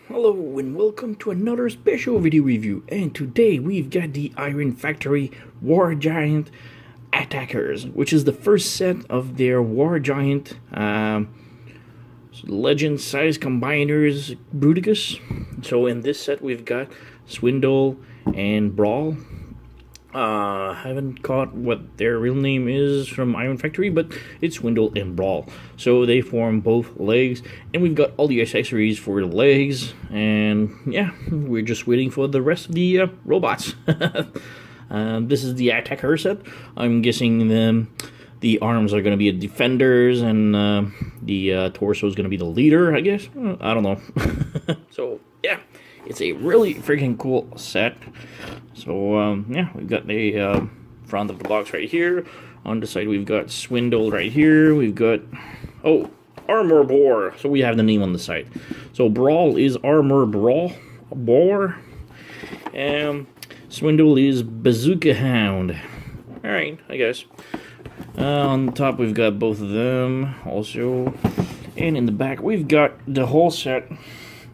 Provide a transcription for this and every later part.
Hello and welcome to another special video review, and today we've got the Iron Factory War Giant Attackers, which is the first set of their War Giant Legend size combiners Bruticus. So in this set we've got Swindle and Brawl. Haven't caught what their real name is from Iron Factory, but it's Swindle and Brawl. So they form both legs, and we've got all the accessories for the legs, and yeah, we're just waiting for the rest of the robots. This is the attacker set. I'm guessing the arms are going to be the defenders, and the torso is going to be the leader, I guess. I don't know. So yeah, it's a really freaking cool set. So yeah, we've got the front of the box right here. On the side we've got Swindle right here. We've got Armor Boar. So we have the name on the side. So Brawl is Armor Boar, and Swindle is Bazooka Hound. All right, I guess. On the top we've got both of them also, and in the back we've got the whole set.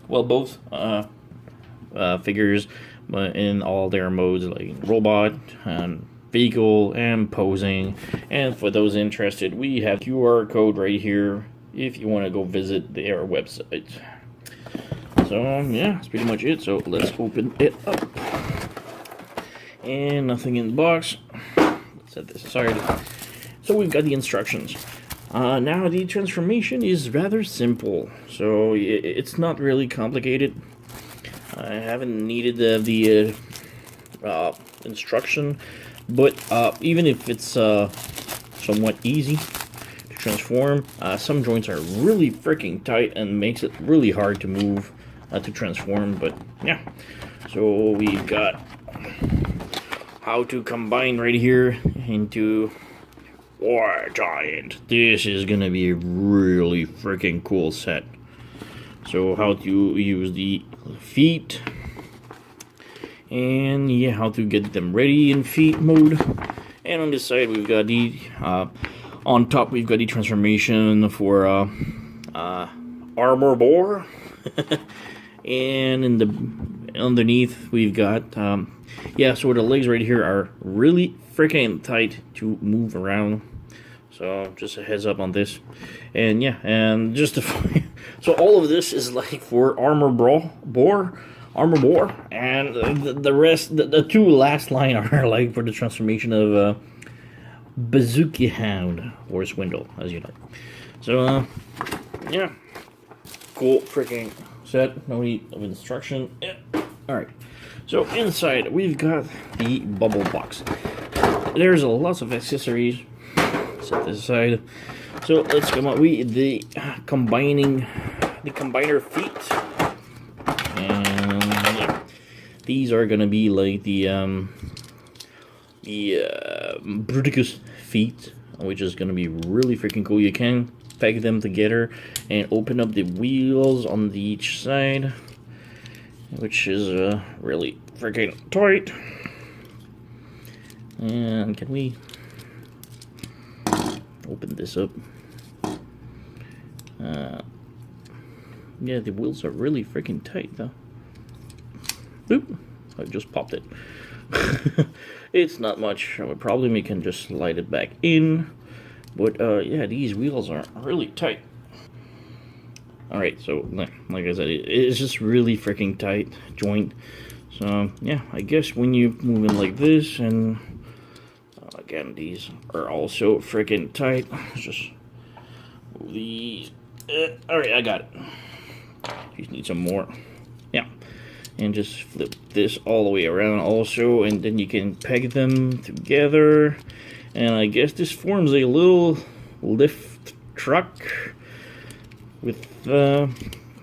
Well, both figures, but in all their modes, like robot and vehicle and posing. And for those interested, we have QR code right here if you want to go visit their website. So yeah, that's pretty much it. So let's open it up. And nothing in the box. Let's set this aside. So we've got the instructions. Now the transformation is rather simple, so it's not really complicated. I haven't needed the instruction, but even if it's somewhat easy to transform, some joints are really freaking tight and makes it really hard to move to transform. But yeah, so we've got how to combine right here into War Giant. This is gonna be a really freaking cool set. So how to use the feet, and yeah, how to get them ready in feet mode. And on this side we've got the on top we've got the transformation for Armor Boar. And in the underneath we've got yeah, so the legs right here are really freaking tight to move around, so just a heads up on this. And yeah, and just to so all of this is like for Armor Boar, and the rest, the two last line are like for the transformation of Bazooka Hound or Swindle, as you know. So yeah, cool freaking set. No need of instruction. Yeah. All right. So inside we've got the bubble box. There's a lots of accessories. Set this aside. So let's come up. The combiner feet, and yeah, these are gonna be like the Bruticus feet, which is gonna be really freaking cool. You can peg them together and open up the wheels on each side, which is really freaking tight. And can we open this up? Yeah, the wheels are really freaking tight though. Boop! I just popped it. It's not much of a problem. We can just slide it back in. But yeah, these wheels are really tight. Alright, so like I said, it's just really freaking tight joint. So yeah, I guess when you move in like this, and again, these are also freaking tight. Let's just move these. Alright, I got it. Just need some more. Yeah, and just flip this all the way around also, and then you can peg them together. And I guess this forms a little lift truck with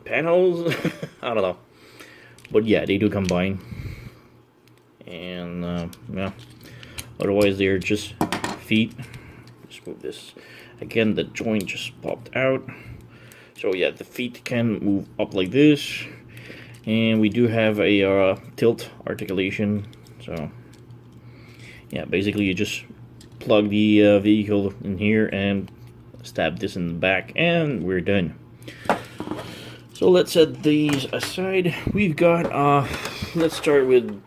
panels. I don't know, but yeah, they do combine. And yeah, otherwise they're just feet. Just move this again. The joint just popped out. So yeah, the feet can move up like this, and we do have a tilt articulation. So yeah, basically you just plug the vehicle in here and stab this in the back, and we're done. So let's set these aside. We've got, let's start with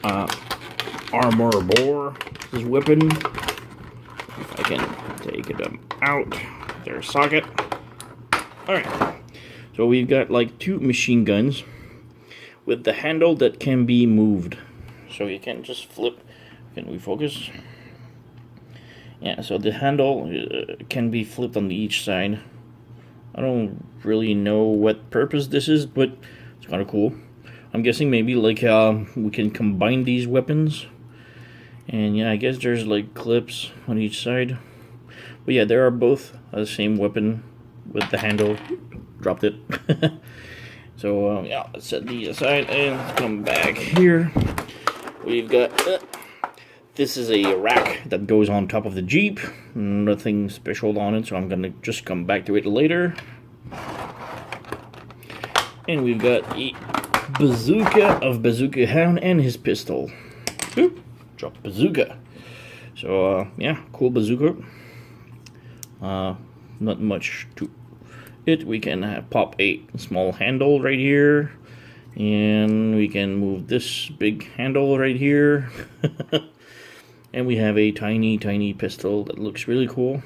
Armor Bore, his weapon. If I can take it out, their socket. Alright, so we've got like 2 machine guns with the handle that can be moved. So you can just flip. Can we focus? Yeah, so the handle can be flipped on each side. I don't really know what purpose this is, but it's kind of cool. I'm guessing maybe like we can combine these weapons. And yeah, I guess there's like clips on each side. But yeah, they are both the same weapon with the handle. Dropped it. So yeah, let's set these aside and come back here. We've got this is a rack that goes on top of the Jeep. Nothing special on it, so I'm gonna just come back to it later. And we've got a bazooka of Bazooka Hound and his pistol. Oop, drop bazooka. So yeah, cool bazooka. Not much to it. We can pop a small handle right here, and we can move this big handle right here. And we have a tiny pistol that looks really cool.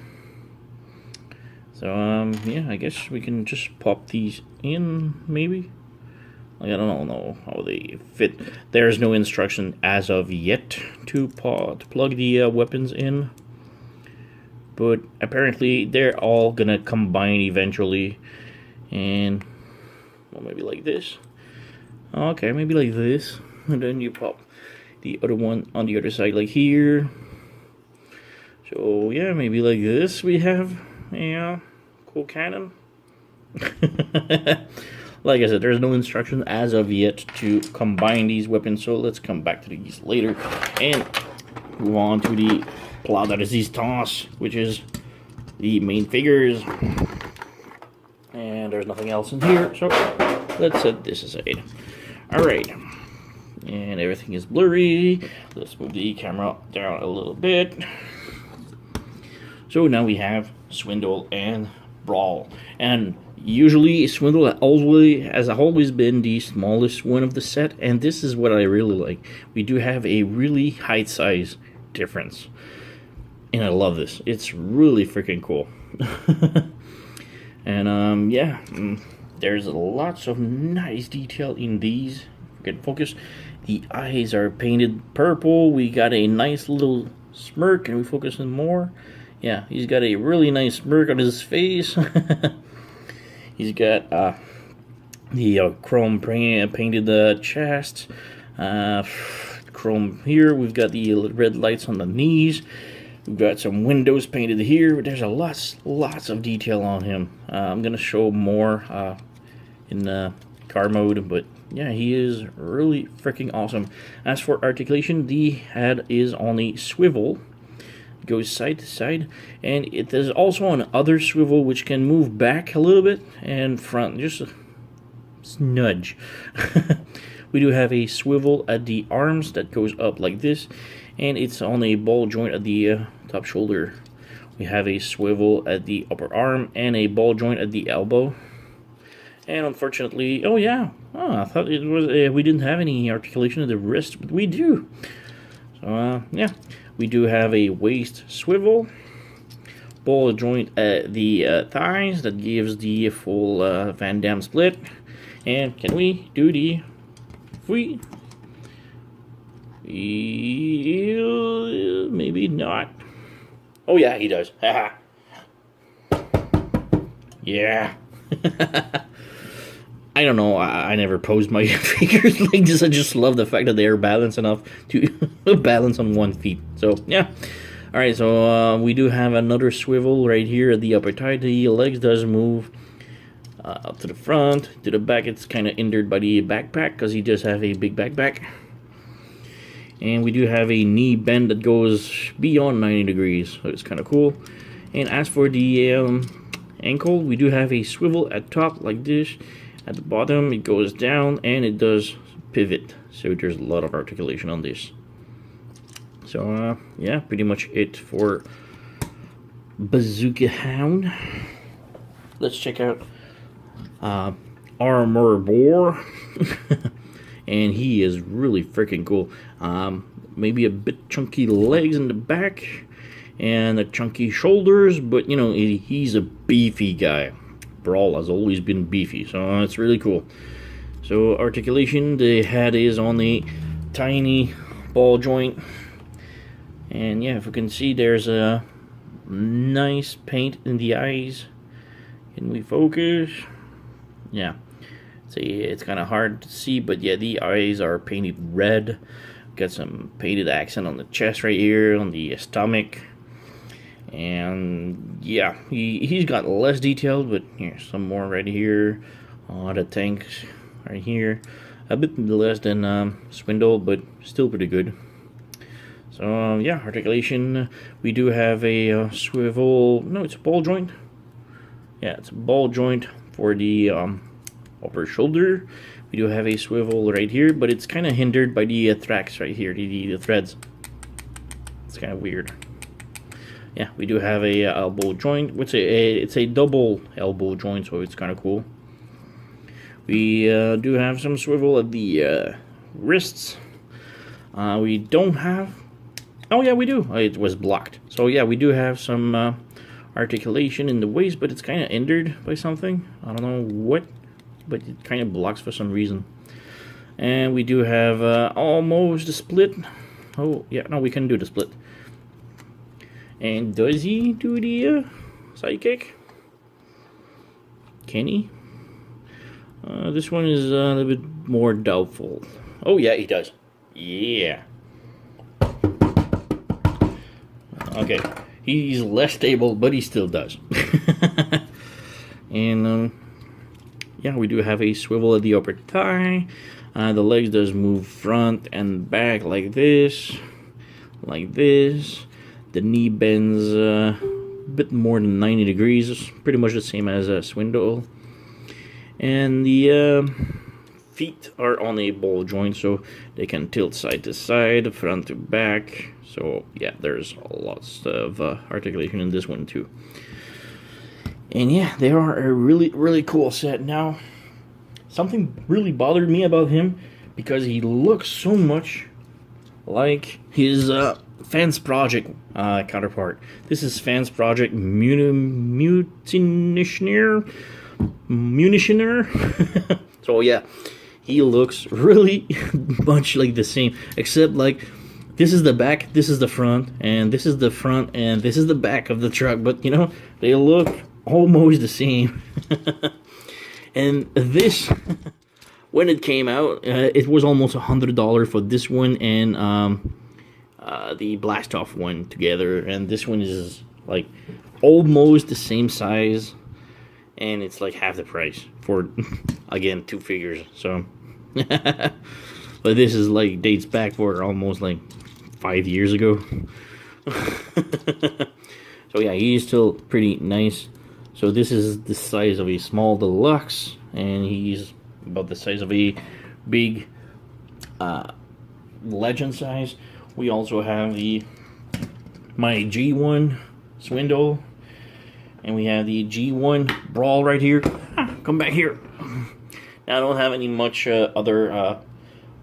So yeah, I guess we can just pop these in, maybe. Like, I don't know how they fit. There's no instruction as of yet to plug the weapons in, but apparently they're all gonna combine eventually. And well, maybe like this. Okay, maybe like this, and then you pop the other one on the other side, like here. So yeah, maybe like this. We have a cool cannon. Like I said, there's no instruction as of yet to combine these weapons, so let's come back to these later and move on to the plat de resistance, which is the main figures. And there's nothing else in here, so let's set this aside. Alright, and everything is blurry. Let's move the camera down a little bit. So now we have Swindle and Brawl, and usually Swindle has always been the smallest one of the set, and this is what I really like. We do have a really height size difference, and I love this. It's really freaking cool. And yeah, there's lots of nice detail in these. Get focus. The eyes are painted purple. We got a nice little smirk. Can we focus on more? Yeah, he's got a really nice smirk on his face. He's got the chrome painted chest. Chrome here. We've got the red lights on the knees. We've got some windows painted here. There's lots of detail on him. I'm gonna show more in car mode, but yeah, he is really freaking awesome. As for articulation, the head is on a swivel. It goes side to side, and it is also on other swivel which can move back a little bit and front, just a nudge. We do have a swivel at the arms that goes up like this, and it's on a ball joint at the top shoulder. We have a swivel at the upper arm and a ball joint at the elbow. And unfortunately, oh yeah, I thought it was we didn't have any articulation of the wrist, but we do. So yeah, we do have a waist swivel, ball joint at the thighs that gives the full Van Damme split. And can we do the maybe not. Oh yeah, he does. Yeah. I don't know, I never posed my figures like this. I just love the fact that they are balanced enough to balance on 1 feet. So, yeah. Alright, so we do have another swivel right here at the upper thigh. The legs does move up to the front, to the back. It's kind of hindered by the backpack because he does have a big backpack. And we do have a knee bend that goes beyond 90 degrees, so it's kind of cool. And as for the ankle, we do have a swivel at top like this. At the bottom, it goes down and it does pivot. So there's a lot of articulation on this. So yeah, pretty much it for Bazooka Hound. Let's check out armor boar. And he is really freaking cool. Maybe a bit chunky legs in the back and a chunky shoulders, but you know, he's a beefy guy. Brawl has always been beefy, so it's really cool. So articulation, the head is on the tiny ball joint, and yeah, if you can see, there's a nice paint in the eyes. Can we focus? Yeah, it's kind of hard to see, but yeah, the eyes are painted red. Got some painted accent on the chest right here, on the stomach. And yeah, he's got less detailed, but here's some more right here. The tanks right here. A bit less than Swindle, but still pretty good. So yeah, articulation. We do have a swivel. No, it's a ball joint. Yeah, it's a ball joint for the upper shoulder. We do have a swivel right here, but it's kind of hindered by the tracks right here, the threads. It's kind of weird. Yeah, we do have a elbow joint. It's a double elbow joint, so it's kind of cool. We do have some swivel at the wrists. We don't have... Oh yeah, we do. It was blocked. So yeah, we do have some articulation in the waist, but it's kind of hindered by something. I don't know what, but it kind of blocks for some reason. And we do have almost a split. Oh yeah, no, we can do the split. And does he do the sidekick? Can he? This one is a little bit more doubtful. Oh yeah, he does. Yeah. Okay, he's less stable, but he still does. And yeah, we do have a swivel at the upper thigh. The legs does move front and back like this, like this. The knee bends a bit more than 90 degrees. It's pretty much the same as a Swindle. And the feet are on a ball joint, so they can tilt side to side, front to back. So yeah, there's lots of articulation in this one too. And yeah, they are a really cool set. Now, something really bothered me about him, because he looks so much like his Fans Project counterpart. This is Fans Project Munitioner. So yeah, he looks really much like the same, except like this is the back, this is the front, and this is the front, and this is the back of the truck. But you know, they look almost the same. And this, when it came out, it was almost $100 for this one and the blast off one together, and this one is like almost the same size, and it's like half the price for again 2 figures. So but this is like dates back for almost like 5 years ago. So yeah, he's still pretty nice. So this is the size of a small deluxe, and he's about the size of a big legend size. We also have my G1 Swindle, and we have the G1 Brawl right here. Come back here. Now I don't have any much other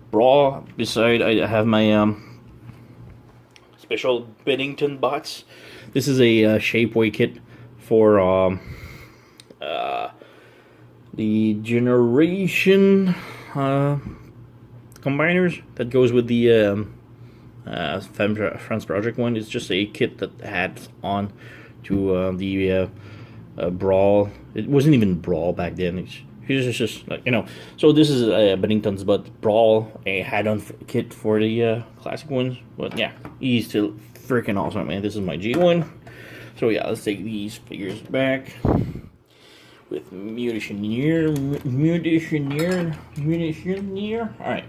Brawl beside. I have my special Bennington bots. This is a Shapewear kit for the Generation combiners that goes with the Fans Project one. It's just a kit that adds on to the Brawl. It wasn't even Brawl back then. It's just like, you know. So this is Bennington's, but Brawl a add-on kit for the classic ones. But yeah, he's still freaking awesome, man. This is my G1. So yeah, let's take these figures back with Munitioner. Alright.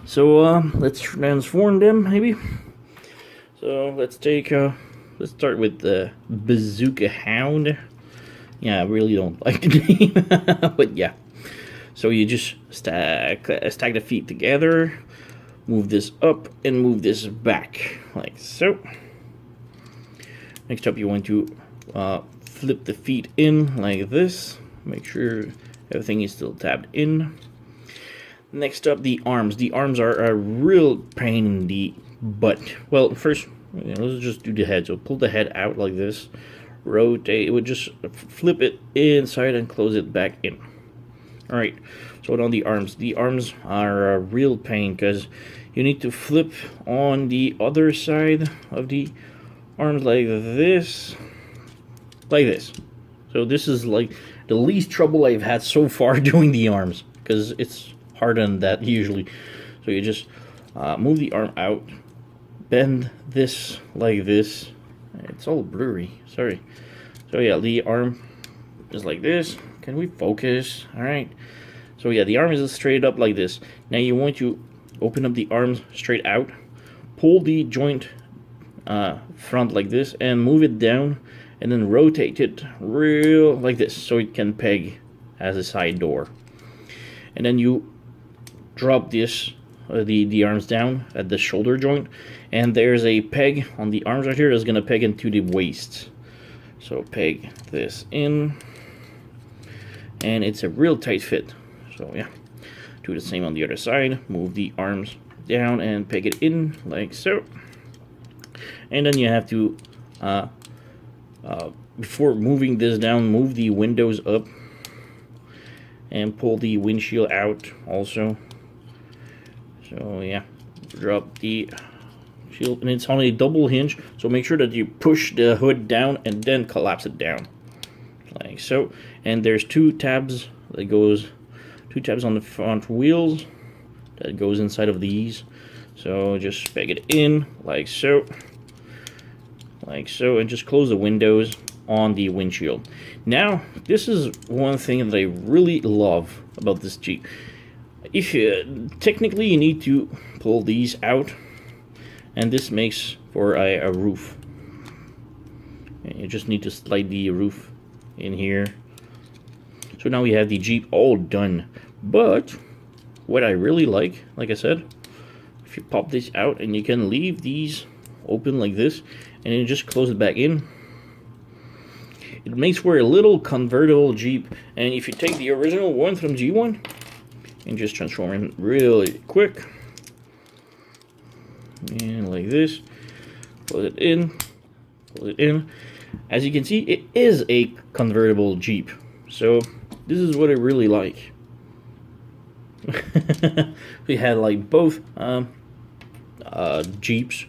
So let's transform them, maybe. So let's start with the Bazooka Hound. Yeah, I really don't like the name, but yeah. So you just stack the feet together, move this up and move this back like so. Next up, you want to flip the feet in like this, Make sure everything is still tabbed in. Next up, the arms. The arms are a real pain in the butt. Well, first, let's just do the head. So pull the head out like this, rotate. It would just flip it inside and close it back in. All right. So on the arms are a real pain because you need to flip on the other side of the arms like this, So this is like the least trouble I've had so far doing the arms, because it's harder than that usually. So you just move the arm out, bend this like this. It's all blurry, sorry. So yeah, the arm is like this. Can we focus? All right. So yeah, the arm is straight up like this. Now you want to open up the arms straight out, pull the joint front like this, and move it down, and then rotate it real like this so it can peg as a side door. And then you drop this the arms down at the shoulder joint, and there's a peg on the arms right here that's gonna peg into the waist. So peg this in, and it's a real tight fit. So yeah, do the same on the other side. Move the arms down and peg it in like so. And then you have to before moving this down, move the windows up and pull the windshield out also. So yeah, drop the shield, and it's on a double hinge, so make sure that you push the hood down and then collapse it down like so. And there's two tabs on the front wheels that goes inside of these, so just peg it in like so, and just close the windows on the windshield. Now this is one thing that I really love about this Jeep. If technically you need to pull these out, and this makes for a roof. You just need to slide the roof in here. So now we have the Jeep all done. But what I really like I said, if you pop this out and you can leave these open like this, and then just close it back in, it makes for a little convertible Jeep. And if you take the original one from G1 and just transform it really quick, and like this, close it in, as you can see, it is a convertible Jeep. So this is what I really like. We had like both Jeeps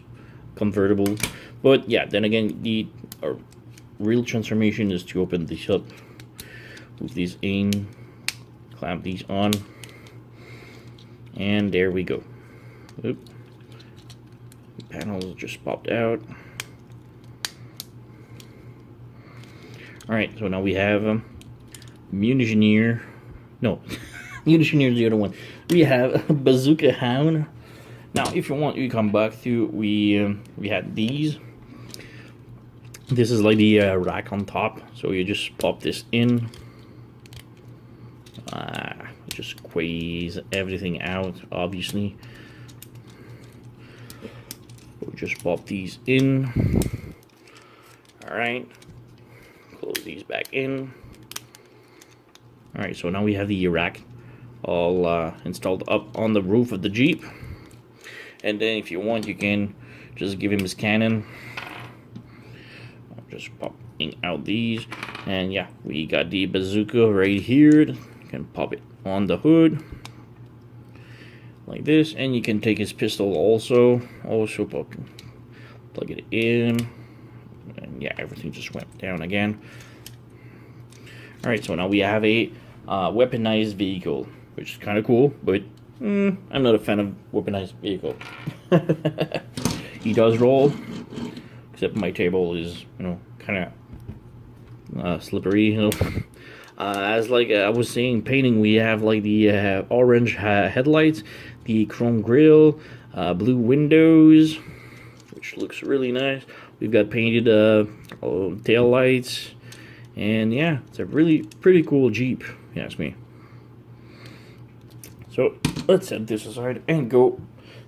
convertible, but yeah, then again, the real transformation is to open this up, move these in, clamp these on, and there we go. Oop. Panels just popped out. Alright, so now we have Munitioneer. No, Munitioneer is the other one. We have Bazooka Hound. Now, if you want, you come back to we had these. This is like the rack on top, so you just pop this in. Just squeeze everything out, obviously. We'll just pop these in. Alright. Close these back in. Alright, so now we have the rack all installed up on the roof of the Jeep. And then if you want, you can just give him his cannon. Just popping out these. And yeah, we got the bazooka right here. You can pop it on the hood like this, and you can take his pistol also plug it in, and yeah, everything just went down again. Alright, so now we have a weaponized vehicle, which is kind of cool, but I'm not a fan of weaponized vehicle. He does roll, except my table is, kind of slippery, as like I was saying, painting, we have like the orange headlights, the chrome grille, blue windows, which looks really nice. We've got painted tail lights, and yeah, it's a really pretty cool Jeep, if you ask me. So let's set this aside and go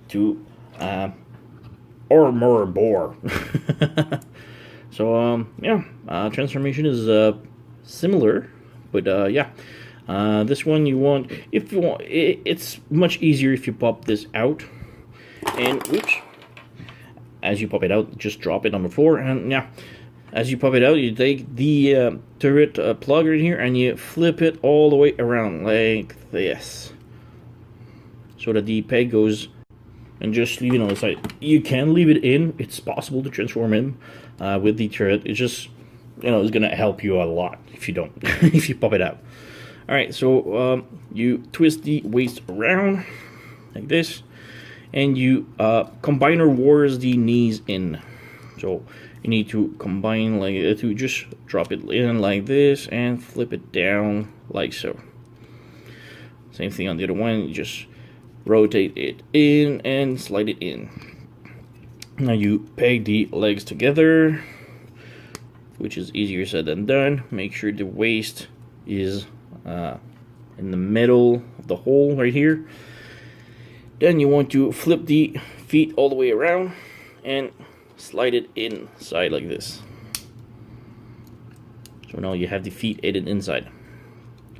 to Armor Bore. So yeah, transformation is similar But yeah, this one you want, if you want, it's much easier if you pop this out, and oops, as you pop it out, just drop it on the floor, and yeah, as you pop it out, you take the turret plug right here and you flip it all the way around like this, so that the peg goes, and just leave it on the side. You can leave it in, it's possible to transform in with the turret. It's just, you know, it's gonna help you a lot if you don't, if you pop it out. Alright, so you twist the waist around like this, and you combiner wars the knees in. So you need to combine like to just drop it in like this and flip it down like so. Same thing on the other one, you just rotate it in and slide it in. Now you peg the legs together, which is easier said than done. Make sure the waist is in the middle of the hole right here. Then you want to flip the feet all the way around and slide it inside like this. So now you have the feet aided inside.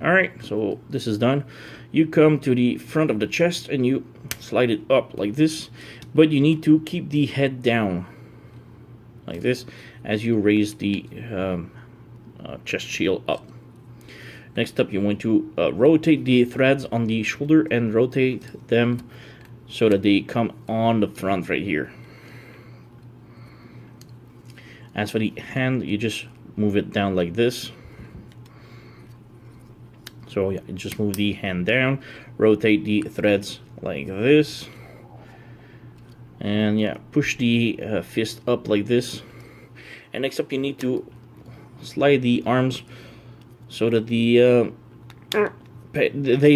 Alright, so this is done. You come to the front of the chest and you slide it up like this, but you need to keep the head down like this as you raise the chest shield up. Next up, you want to rotate the threads on the shoulder and rotate them so that they come on the front right here. As for the hand, you just move it down like this. So yeah, you just move the hand down, rotate the threads like this, and yeah, push the fist up like this. And next up, you need to slide the arms so that they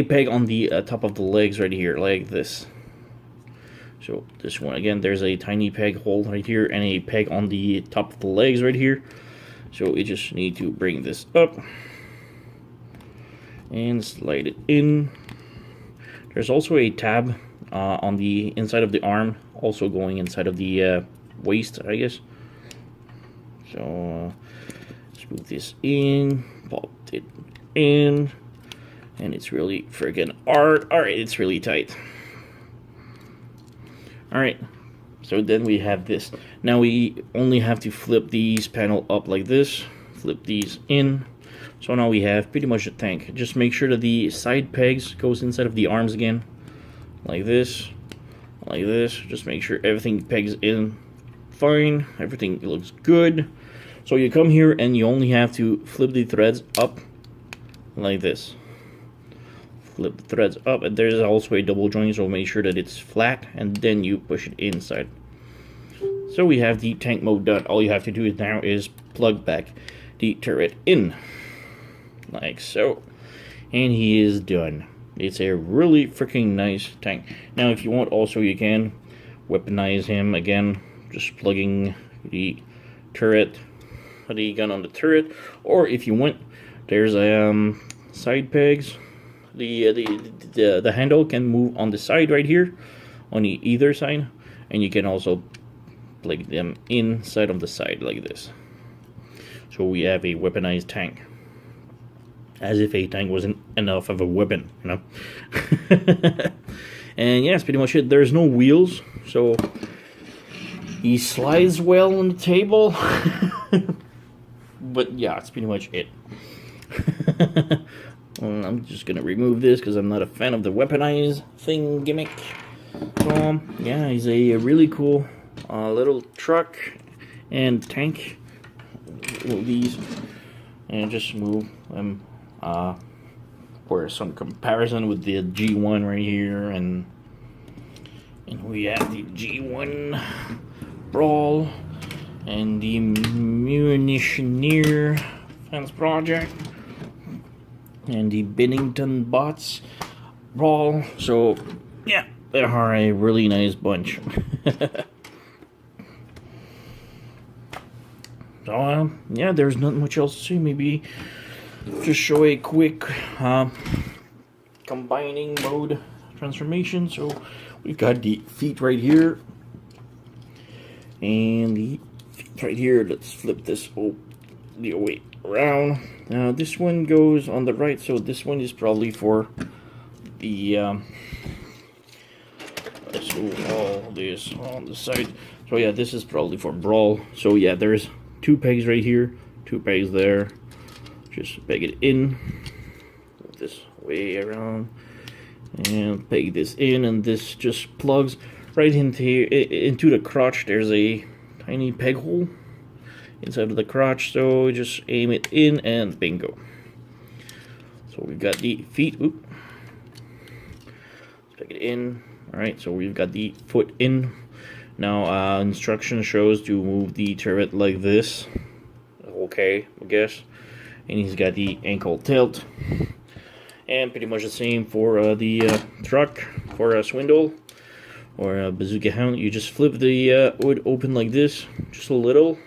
peg on the top of the legs right here like this. So this one again, there's a tiny peg hole right here and a peg on the top of the legs right here. So you just need to bring this up and slide it in. There's also a tab on the inside of the arm, also going inside of the waist, I guess. So let's move this in, pop it in, and it's really friggin' hard. Alright, it's really tight. Alright, so then we have this. Now we only have to flip these panel up like this, flip these in. So now we have pretty much a tank. Just make sure that the side pegs goes inside of the arms again, like this, like this. Just make sure everything pegs in fine, everything looks good. So you come here and you only have to flip the threads up like this. Flip the threads up, and there's also a double joint, so make sure that it's flat, and then you push it inside. So we have the tank mode done. All you have to do now is plug back the turret in, like so, and he is done. It's a really freaking nice tank. Now if you want, also you can weaponize him again, just plugging the turret, the gun on the turret, or if you want, there's side pegs. The handle can move on the side right here, on the either side, and you can also plug them inside of the side like this. So we have a weaponized tank, as if a tank wasn't enough of a weapon, you know. And yeah, that's pretty much it. There's no wheels, so he slides well on the table. But yeah, that's pretty much it. Well, I'm just gonna remove this because I'm not a fan of the weaponized thing gimmick. So yeah, he's a really cool little truck and tank. Move these and just move them for some comparison with the G1 right here, and we have the G1 Brawl and the Munitioneer Fence Project and the Bennington Bots Brawl. So yeah, they are a really nice bunch. So yeah, there's not much else to say. Maybe just show a quick combining mode transformation. So we've got the feet right here and the feet right here. Let's flip this the way around. Now this one goes on the right, so this one is probably for the let's move all this on the side. So yeah, this is probably for Brawl. So yeah, there's 2 pegs right here, 2 pegs there. Just peg it in this way around and peg this in, and this just plugs right into the crotch. There's a tiny peg hole inside of the crotch, so just aim it in and bingo. So we've got the feet. Oop. Let's peg it in. Alright, so we've got the foot in. Now instruction shows to move the turret like this. Okay, I guess. And he's got the ankle tilt. And pretty much the same for the truck, for Swindle or Bazooka Hound. You just flip the hood open like this, just a little.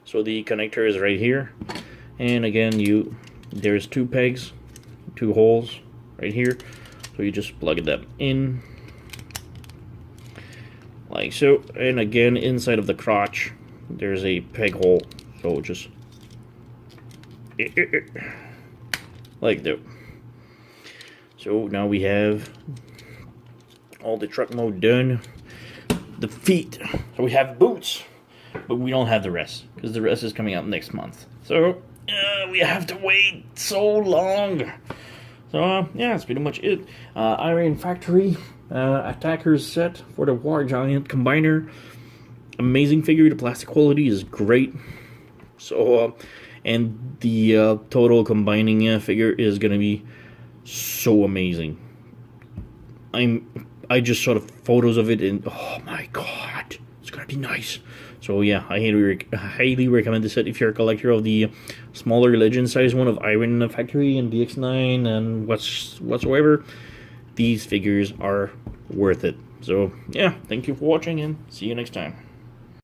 So the connector is right here. And again, there's 2 pegs, 2 holes right here. So you just plug them in. Like so. And again, inside of the crotch, there's a peg hole. So just like that. So now we have all the truck mode done. The feet. So we have boots, but we don't have the rest because the rest is coming out next month. So we have to wait so long. So yeah, that's pretty much it. Iron Factory Attackers set for the War Giant Combiner. Amazing figure. The plastic quality is great. So and the total combining figure is gonna be so amazing. I just saw the photos of it and oh my god, it's gonna be nice. So yeah, I highly recommend this set if you're a collector of the smaller legend size one of Iron Factory and DX9 and whatsoever. These figures are worth it. So yeah, thank you for watching and see you next time.